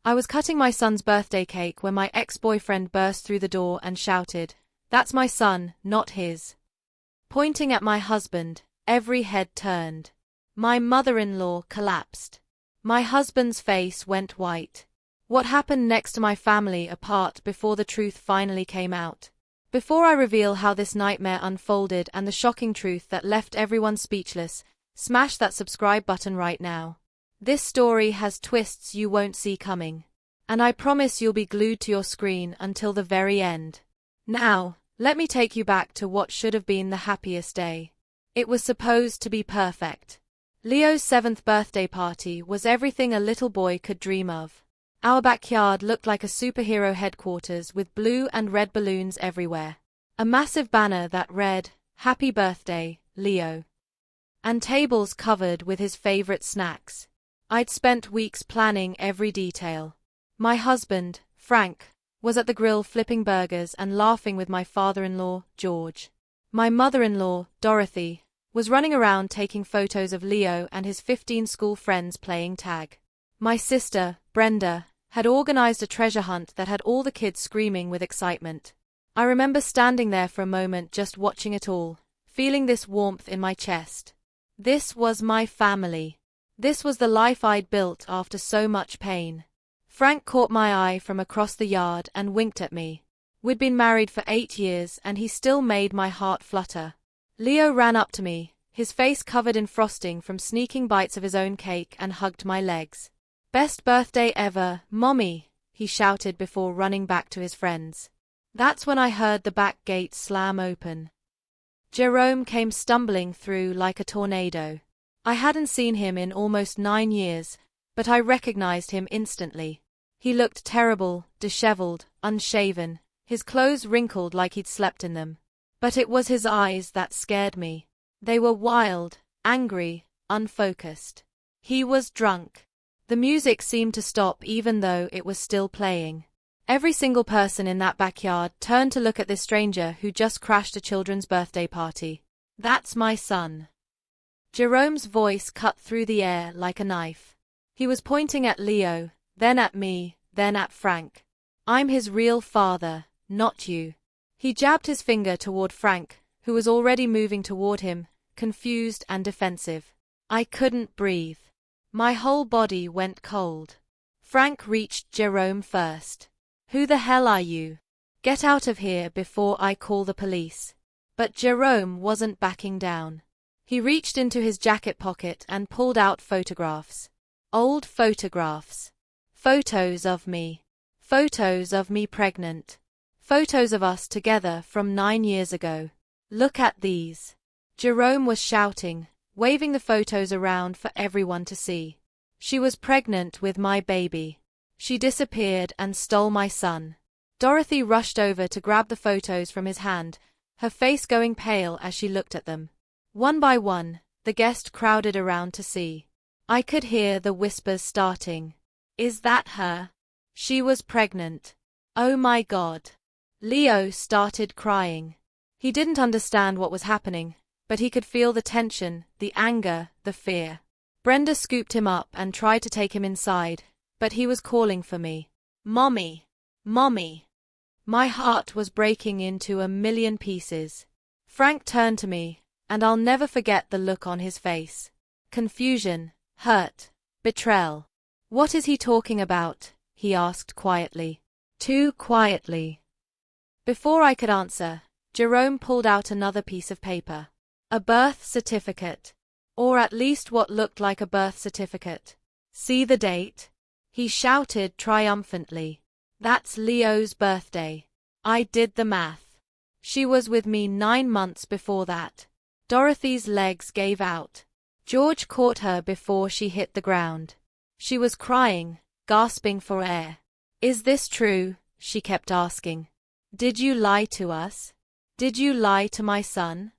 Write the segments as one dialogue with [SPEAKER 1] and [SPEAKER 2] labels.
[SPEAKER 1] I was cutting my son's birthday cake when my ex-boyfriend burst through the door and shouted, "That's my son, not his." Pointing at my husband, every head turned. My mother-in-law collapsed. My husband's face went white. What happened next to my family apart before the truth finally came out? Before I reveal how this nightmare unfolded and the shocking truth that left everyone speechless, smash that subscribe button right now. This story has twists you won't see coming. And I promise you'll be glued to your screen until the very end. Now, let me take you back to what should have been the happiest day. It was supposed to be perfect. Leo's 7th birthday party was everything a little boy could dream of. Our backyard looked like a superhero headquarters with blue and red balloons everywhere. A massive banner that read, "Happy Birthday, Leo." And tables covered with his favorite snacks. I'd spent weeks planning every detail. My husband, Frank, was at the grill flipping burgers and laughing with my father-in-law, George. My mother-in-law, Dorothy, was running around taking photos of Leo and his 15 school friends playing tag. My sister, Brenda, had organized a treasure hunt that had all the kids screaming with excitement. I remember standing there for a moment just watching it all, feeling this warmth in my chest. This was my family. This was the life I'd built after so much pain. Frank caught my eye from across the yard and winked at me. We'd been married for 8 years and he still made my heart flutter. Leo ran up to me, his face covered in frosting from sneaking bites of his own cake, and hugged my legs. "Best birthday ever, Mommy," he shouted before running back to his friends. That's when I heard the back gate slam open. Jerome came stumbling through like a tornado. I hadn't seen him in almost 9 years, but I recognized him instantly. He looked terrible, disheveled, unshaven, his clothes wrinkled like he'd slept in them. But it was his eyes that scared me. They were wild, angry, unfocused. He was drunk. The music seemed to stop even though it was still playing. Every single person in that backyard turned to look at this stranger who just crashed a children's birthday party. "That's my son." Jerome's voice cut through the air like a knife. He was pointing at Leo, then at me, then at Frank. "I'm his real father, not you." He jabbed his finger toward Frank, who was already moving toward him, confused and defensive. I couldn't breathe. My whole body went cold. Frank reached Jerome first. "Who the hell are you? Get out of here before I call the police." But Jerome wasn't backing down. He reached into his jacket pocket and pulled out photographs. Old photographs. Photos of me. Photos of me pregnant. Photos of us together from 9 years ago. "Look at these." Jerome was shouting, waving the photos around for everyone to see. "She was pregnant with my baby. She disappeared and stole my son." Dorothy rushed over to grab the photos from his hand, her face going pale as she looked at them. One by one, the guests crowded around to see. I could hear the whispers starting. "Is that her? She was pregnant. Oh my God." Leo started crying. He didn't understand what was happening, but he could feel the tension, the anger, the fear. Brenda scooped him up and tried to take him inside, but he was calling for me. "Mommy! Mommy!" My heart was breaking into a million pieces. Frank turned to me, and I'll never forget the look on his face. Confusion, hurt, betrayal. "What is he talking about?" he asked quietly. Too quietly. Before I could answer, Jerome pulled out another piece of paper. A birth certificate. Or at least what looked like a birth certificate. "See the date?" he shouted triumphantly. "That's Leo's birthday. I did the math. She was with me 9 months before that." Dorothy's legs gave out. George caught her before she hit the ground. She was crying, gasping for air. "Is this true?" she kept asking. "Did you lie to us? Did you lie to my son?"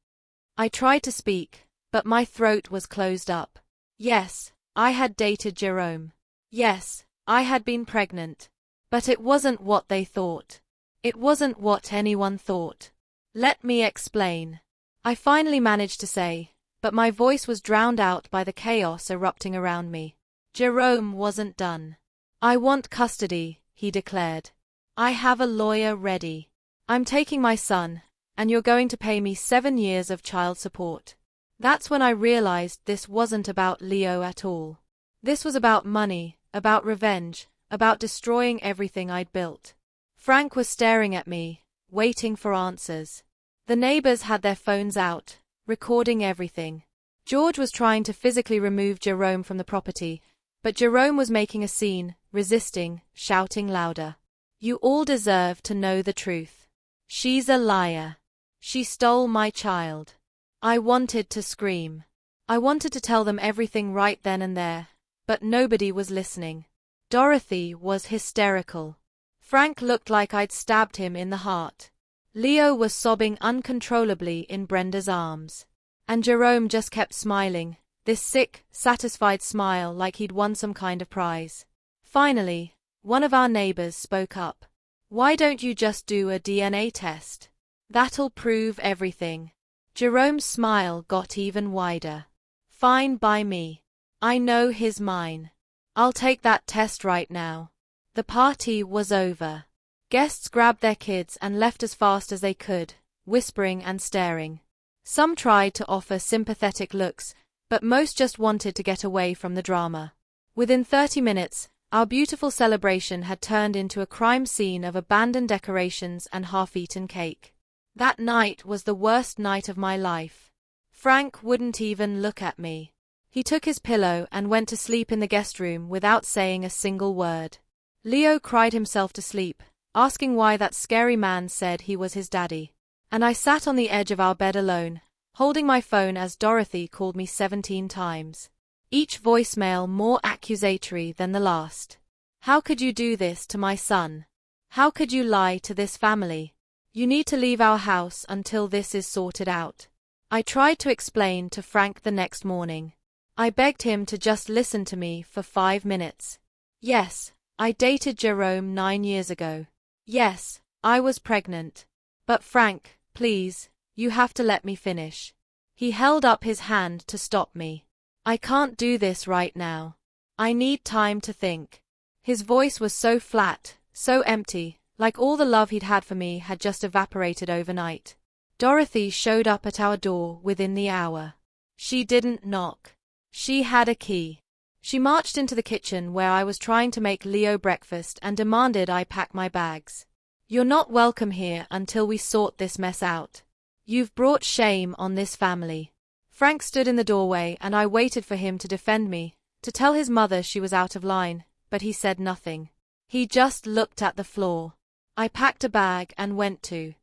[SPEAKER 1] I tried to speak, but my throat was closed up. Yes, I had dated Jerome. Yes, I had been pregnant. But it wasn't what they thought. It wasn't what anyone thought. "Let me explain." I finally managed to say, but my voice was drowned out by the chaos erupting around me. Jerome wasn't done. I want custody, he declared. I have a lawyer ready. I'm taking my son, and you're going to pay me 7 years of child support. That's when I realized this wasn't about Leo at all. This was about money, about revenge, about destroying everything I'd built. Frank was staring at me, waiting for answers. The neighbors had their phones out, recording everything. George was trying to physically remove Jerome from the property, but Jerome was making a scene, resisting, shouting louder. You all deserve to know the truth. She's a liar. She stole my child. I wanted to scream. I wanted to tell them everything right then and there, but nobody was listening. Dorothy was hysterical. Frank looked like I'd stabbed him in the heart. Leo was sobbing uncontrollably in Brenda's arms. And Jerome just kept smiling, this sick, satisfied smile like he'd won some kind of prize. Finally, one of our neighbors spoke up. Why don't you just do a DNA test? That'll prove everything. Jerome's smile got even wider. Fine by me. I know he's mine. I'll take that test right now. The party was over. Guests grabbed their kids and left as fast as they could, whispering and staring. Some tried to offer sympathetic looks, but most just wanted to get away from the drama. Within 30 minutes, our beautiful celebration had turned into a crime scene of abandoned decorations and half-eaten cake. That night was the worst night of my life. Frank wouldn't even look at me. He took his pillow and went to sleep in the guest room without saying a single word. Leo cried himself to sleep, asking why that scary man said he was his daddy. And I sat on the edge of our bed alone, holding my phone as Dorothy called me 17 times. Each voicemail more accusatory than the last. How could you do this to my son? How could you lie to this family? You need to leave our house until this is sorted out. I tried to explain to Frank the next morning. I begged him to just listen to me for 5 minutes. Yes, I dated Jerome 9 years ago. Yes, I was pregnant. But Frank, please, you have to let me finish. He held up his hand to stop me. I can't do this right now. I need time to think. His voice was so flat, so empty, like all the love he'd had for me had just evaporated overnight. Dorothy showed up at our door within the hour. She didn't knock. She had a key. She marched into the kitchen where I was trying to make Leo breakfast and demanded I pack my bags. You're not welcome here until we sort this mess out. You've brought shame on this family. Frank stood in the doorway and I waited for him to defend me, to tell his mother she was out of line, but he said nothing. He just looked at the floor. I packed a bag and went to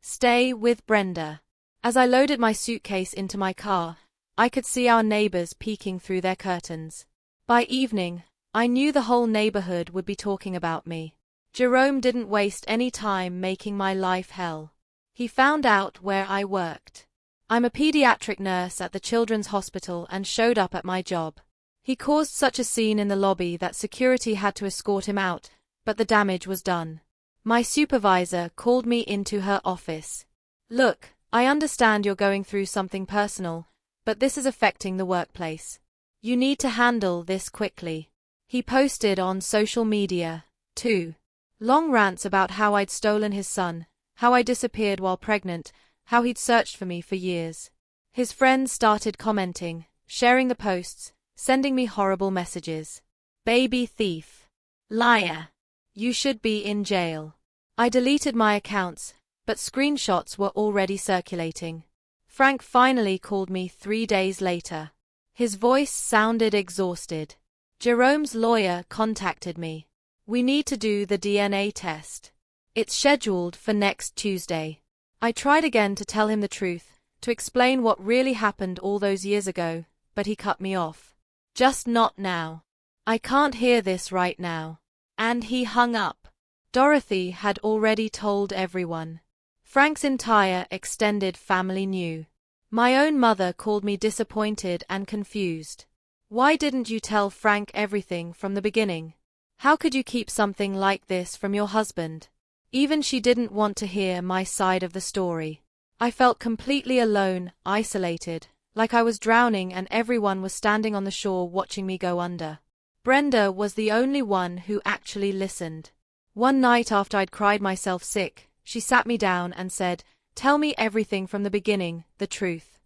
[SPEAKER 1] stay with Brenda. As I loaded my suitcase into my car, I could see our neighbors peeking through their curtains. By evening, I knew the whole neighborhood would be talking about me. Jerome didn't waste any time making my life hell. He found out where I worked. I'm a pediatric nurse at the children's hospital and showed up at my job. He caused such a scene in the lobby that security had to escort him out, but the damage was done. My supervisor called me into her office. Look, I understand you're going through something personal, but this is affecting the workplace. You need to handle this quickly. He posted on social media, too. Long rants about how I'd stolen his son, how I disappeared while pregnant, how he'd searched for me for years. His friends started commenting, sharing the posts, sending me horrible messages. Baby thief. Liar. You should be in jail. I deleted my accounts, but screenshots were already circulating. Frank finally called me 3 days later. His voice sounded exhausted. Jerome's lawyer contacted me. We need to do the DNA test. It's scheduled for next Tuesday. I tried again to tell him the truth, to explain what really happened all those years ago, but he cut me off. Just not now. I can't hear this right now. And he hung up. Dorothy had already told everyone. Frank's entire extended family knew. My own mother called me disappointed and confused. Why didn't you tell Frank everything from the beginning? How could you keep something like this from your husband? Even she didn't want to hear my side of the story. I felt completely alone, isolated, like I was drowning and everyone was standing on the shore watching me go under. Brenda was the only one who actually listened. One night after I'd cried myself sick, she sat me down and said, "Tell me everything from the beginning, the truth."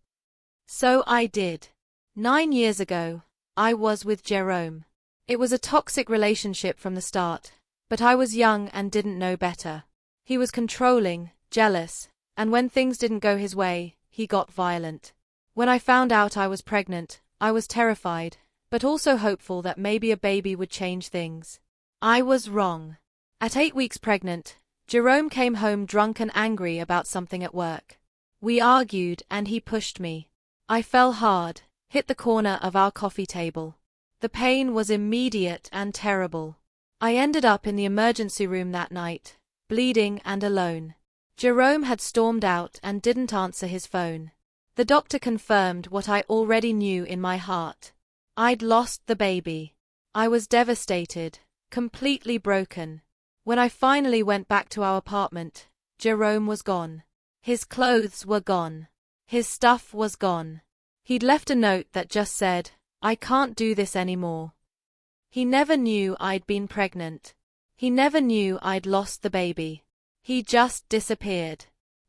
[SPEAKER 1] So I did. 9 years ago, I was with Jerome. It was a toxic relationship from the start, but I was young and didn't know better. He was controlling, jealous, and when things didn't go his way, he got violent. When I found out I was pregnant, I was terrified, but also hopeful that maybe a baby would change things. I was wrong. At 8 weeks pregnant, Jerome came home drunk and angry about something at work. We argued and he pushed me. I fell hard, hit the corner of our coffee table. The pain was immediate and terrible. I ended up in the emergency room that night, bleeding and alone. Jerome had stormed out and didn't answer his phone. The doctor confirmed what I already knew in my heart. I'd lost the baby. I was devastated, completely broken. When I finally went back to our apartment, Jerome was gone. His clothes were gone. His stuff was gone. He'd left a note that just said, "I can't do this anymore." He never knew I'd been pregnant. He never knew I'd lost the baby. He just disappeared.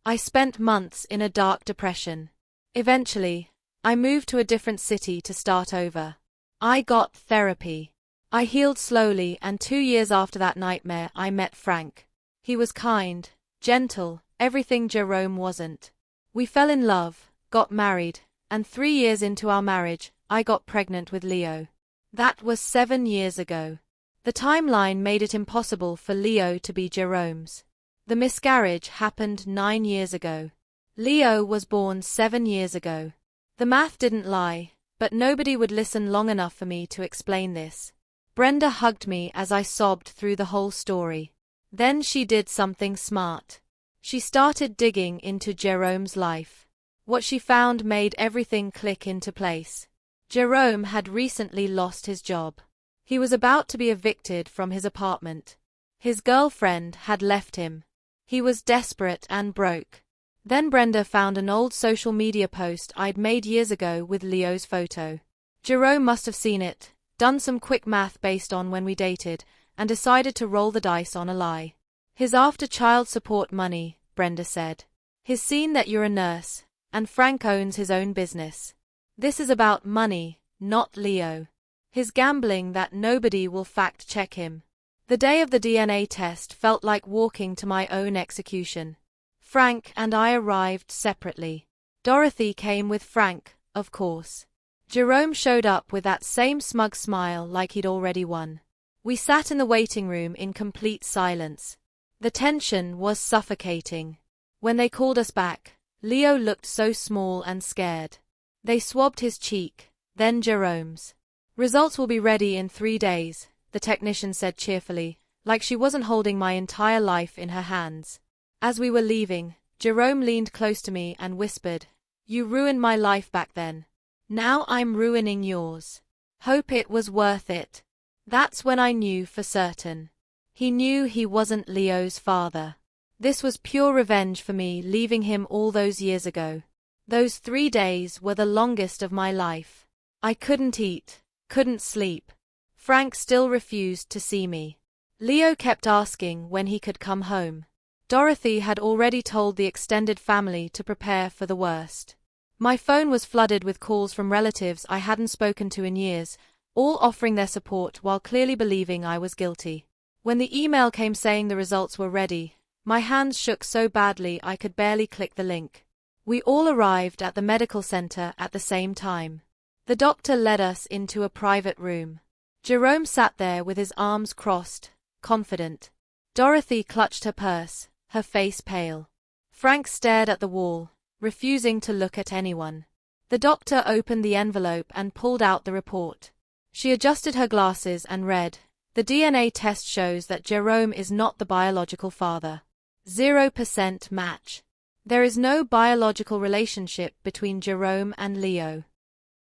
[SPEAKER 1] I spent months in a dark depression. Eventually, I moved to a different city to start over. I got therapy. I healed slowly, and 2 years after that nightmare I met Frank. He was kind, gentle, everything Jerome wasn't. We fell in love, got married, and 3 years into our marriage, I got pregnant with Leo. That was 7 years ago. The timeline made it impossible for Leo to be Jerome's. The miscarriage happened 9 years ago. Leo was born 7 years ago. The math didn't lie, but nobody would listen long enough for me to explain this. Brenda hugged me as I sobbed through the whole story. Then she did something smart. She started digging into Jerome's life. What she found made everything click into place. Jerome had recently lost his job. He was about to be evicted from his apartment. His girlfriend had left him. He was desperate and broke. Then Brenda found an old social media post I'd made years ago with Leo's photo. Jerome must have seen it, done some quick math based on when we dated, and decided to roll the dice on a lie. His after child support money, Brenda said. He's seen that you're a nurse, and Frank owns his own business. This is about money, not Leo. His gambling that nobody will fact-check him. The day of the DNA test felt like walking to my own execution. Frank and I arrived separately. Dorothy came with Frank, of course. Jerome showed up with that same smug smile like he'd already won. We sat in the waiting room in complete silence. The tension was suffocating. When they called us back, Leo looked so small and scared. They swabbed his cheek, then Jerome's. "Results will be ready in 3 days," the technician said cheerfully, like she wasn't holding my entire life in her hands. As we were leaving, Jerome leaned close to me and whispered, "You ruined my life back then. Now I'm ruining yours. Hope it was worth it." That's when I knew for certain. He knew he wasn't Leo's father. This was pure revenge for me leaving him all those years ago. Those 3 days were the longest of my life. I couldn't eat, couldn't sleep. Frank still refused to see me. Leo kept asking when he could come home. Dorothy had already told the extended family to prepare for the worst. My phone was flooded with calls from relatives I hadn't spoken to in years, all offering their support while clearly believing I was guilty. When the email came saying the results were ready, my hands shook so badly I could barely click the link. We all arrived at the medical center at the same time. The doctor led us into a private room. Jerome sat there with his arms crossed, confident. Dorothy clutched her purse, her face pale. Frank stared at the wall, refusing to look at anyone. The doctor opened the envelope and pulled out the report. She adjusted her glasses and read, "The DNA test shows that Jerome is not the biological father. 0% match. There is no biological relationship between Jerome and Leo."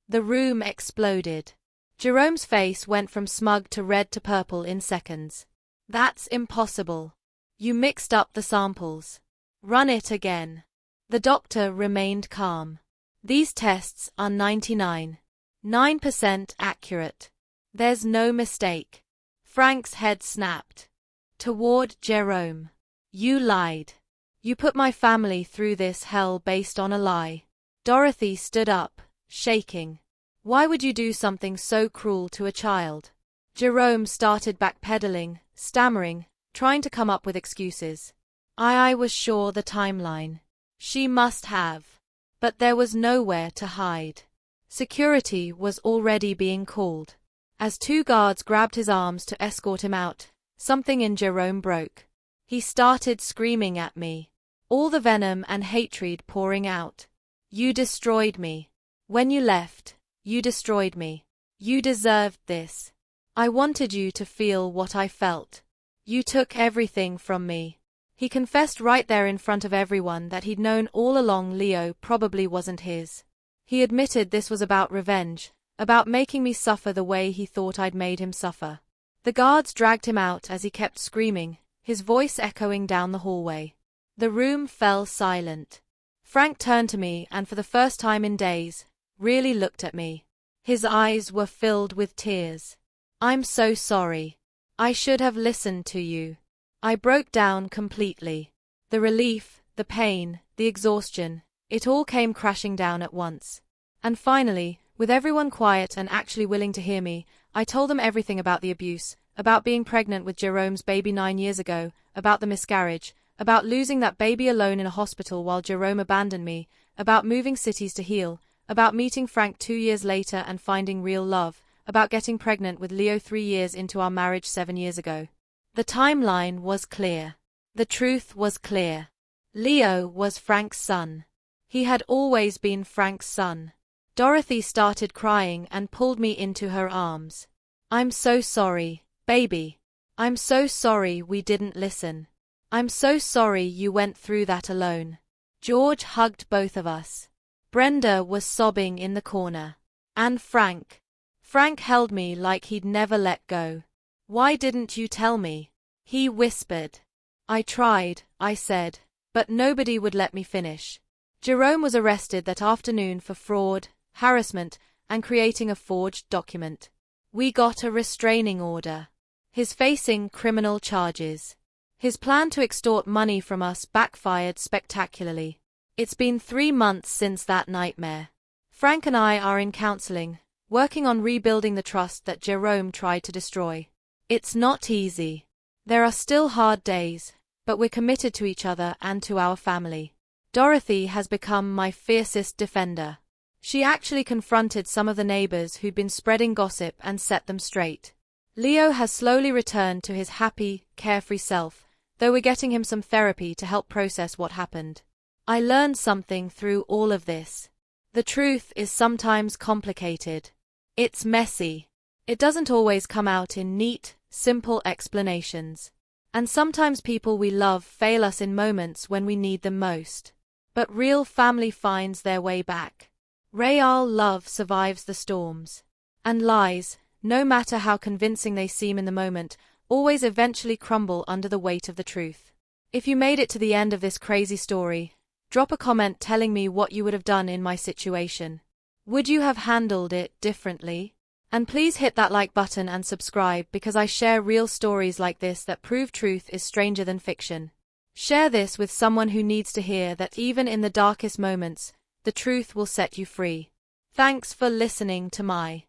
[SPEAKER 1] The room exploded. Jerome's face went from smug to red to purple in seconds. "That's impossible. You mixed up the samples. Run it again." The doctor remained calm. "These tests are 99.9% accurate. There's no mistake. Frank's head snapped. Toward Jerome. You lied. You put my family through this hell based on a lie. Dorothy stood up, shaking. Why would you do something so cruel to a child? Jerome started backpedaling, stammering, trying to come up with excuses. I was sure the timeline. She must have. But there was nowhere to hide. Security was already being called. As two guards grabbed his arms to escort him out, something in Jerome broke. He started screaming at me. All the venom and hatred pouring out. You destroyed me. When you left, you destroyed me. You deserved this. I wanted you to feel what I felt. You took everything from me. He confessed right there in front of everyone that he'd known all along Leo probably wasn't his. He admitted this was about revenge, about making me suffer the way he thought I'd made him suffer. The guards dragged him out as he kept screaming, his voice echoing down the hallway. The room fell silent. Frank turned to me and for the first time in days, really looked at me. His eyes were filled with tears. I'm so sorry. I should have listened to you. I broke down completely. The relief, the pain, the exhaustion, it all came crashing down at once. And finally, with everyone quiet and actually willing to hear me, I told them everything about the abuse, about being pregnant with Jerome's baby 9 years ago, about the miscarriage, about losing that baby alone in a hospital while Jerome abandoned me, about moving cities to heal, about meeting Frank 2 years later and finding real love, about getting pregnant with Leo 3 years into our marriage 7 years ago. The timeline was clear. The truth was clear. Leo was Frank's son. He had always been Frank's son. Dorothy started crying and pulled me into her arms. I'm so sorry, baby. I'm so sorry we didn't listen. I'm so sorry you went through that alone. George hugged both of us. Brenda was sobbing in the corner. And Frank. Frank held me like he'd never let go. Why didn't you tell me? He whispered. I tried, I said, but nobody would let me finish. Jerome was arrested that afternoon for fraud, harassment, and creating a forged document. We got a restraining order. He's facing criminal charges. His plan to extort money from us backfired spectacularly. It's been 3 months since that nightmare. Frank and I are in counseling, working on rebuilding the trust that Jerome tried to destroy. It's not easy. There are still hard days, but we're committed to each other and to our family. Dorothy has become my fiercest defender. She actually confronted some of the neighbors who'd been spreading gossip and set them straight. Leo has slowly returned to his happy, carefree self, though we're getting him some therapy to help process what happened. I learned something through all of this. The truth is sometimes complicated. It's messy. It doesn't always come out in neat, simple explanations. And sometimes people we love fail us in moments when we need them most. But real family finds their way back. Real love survives the storms. And lies, no matter how convincing they seem in the moment, always eventually crumble under the weight of the truth. If you made it to the end of this crazy story, drop a comment telling me what you would have done in my situation. Would you have handled it differently? And please hit that like button and subscribe because I share real stories like this that prove truth is stranger than fiction. Share this with someone who needs to hear that even in the darkest moments, the truth will set you free. Thanks for listening to my